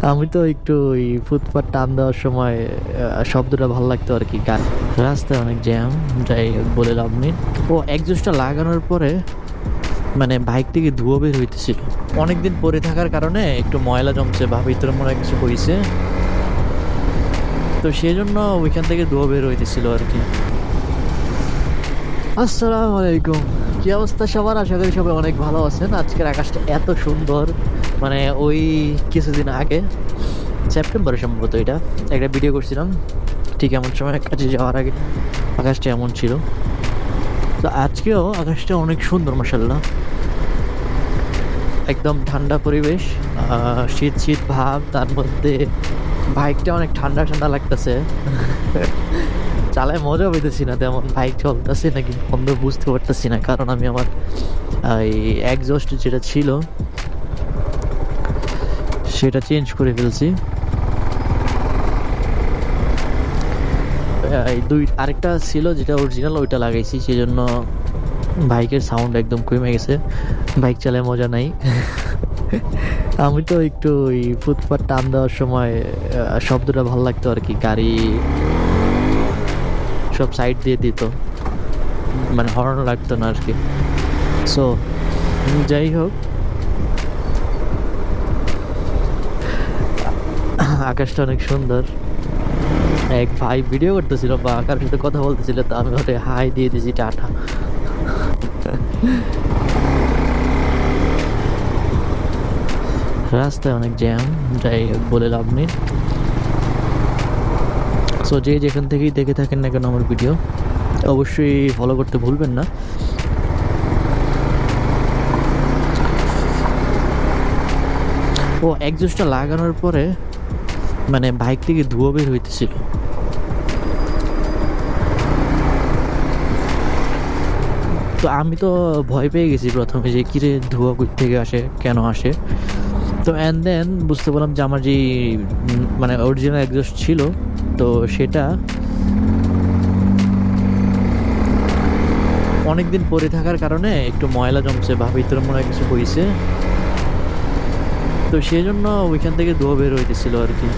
আমি তো একটু ওই ফুটপাত টান দেওয়ার সময় শব্দটা ভালো লাগতো আর কি। রাস্তায় অনেক জ্যাম, যাই হোক বলে লাভ নেই। ও একজোসটা লাগানোর পরে মানে বাইক থেকে ধুয়ো বের হইতেছিল। অনেকদিন পরে থাকার কারণে একটু ময়লা জমছে বা ভিতরে মনে হয় কিছু হয়েছে, তো সেই জন্য ওইখান থেকে ধুয়ো বের হইতেছিল আর কি। আসসালামু আলাইকুম, কি অবস্থা সবার? আশা করি সবাই অনেক ভালো আছেন। আজকের আকাশটা এত সুন্দর, মানে ওই কিছুদিন আগে সেপ্টেম্বরে সম্ভবত এটা একটা ভিডিও করছিলাম, ঠিক এমন সময় কাজে যাওয়ার আগে আকাশটা এমন ছিল। তো আজকেও আকাশটা অনেক সুন্দর মাশাআল্লাহ, একদম ঠান্ডা পরিবেশ, শীত শীত ভাব, তার মধ্যে বাইকটা অনেক ঠান্ডা ঠান্ডা লাগতেছে। চালায় মজা পেতেছি না তেমন, বাইক চলতেছে নাকি বন্ধ বুঝতে পারতেছি না, কারণ আমি আমার এই এক্সস্ট যেটা ছিল সেটা চেঞ্জ করে ফেলছি। এই আরেকটা ছিল যেটা অরিজিনাল, ওইটা লাগাইছি, সেই জন্য বাইকের সাউন্ড একদম কমে গেছে, বাইক চালায় মজা নাই। আমি তো একটু ওই ফুটপাত টান দেওয়ার সময় শব্দটা ভালো লাগতো আর কি, গাড়ি সব সাইড দিয়ে দিত, মানে হর্ন লাগতো না আর কি। সো যাই হোক, আকাশটা অনেক সুন্দর। এক ভাই ভিডিও করতেছিল বা কারোর সাথে কথা বলতেছিল, তো আমি ওটা হাই দিয়ে দিয়েছি, টাটা। রাস্তায় অনেক জ্যাম, যাই হোক বলে লাভ নেই। সো যে যেখান থেকেই দেখে থাকেন না কেন আমার ভিডিও, অবশ্যই ফলো করতে ভুলবেন না। ও একজোসটা লাগানোর পরে মানে বাইক থেকে ধুয়ো বের হইতেছিল। তো আমি তো ভয় পেয়ে গেছি প্রথমে, যে কিরে ধোঁয়া কই থেকে আসে, কেন আসে। তো অ্যান্ড দেন বুঝতে পারলাম যে আমার যে মানে অরিজিনাল এক্সস্ট ছিল, তো সেটা অনেকদিন পরে থাকার কারণে একটু ময়লা জমছে বা ভিতরে মনে হয় কিছু হয়েছে, তো সেই জন্য ওইখান থেকে ধোঁয়া বের হইতেছিল আর কি।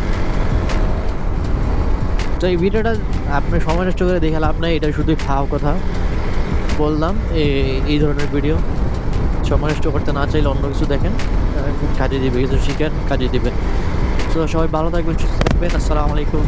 তো এই ভিডিওটা আপনি সময় নষ্ট করে দেখালে আপনার এটা শুধুই ফাও কথা বললাম। এই ধরনের ভিডিও সময় নষ্ট করতে না চাইলে অন্য কিছু দেখেন, কাজে দিবে, কিছু শিখেন, কাজে দিবে। তো সবাই ভালো থাকবেন, সুস্থ থাকবেন। আসসালামু আলাইকুম।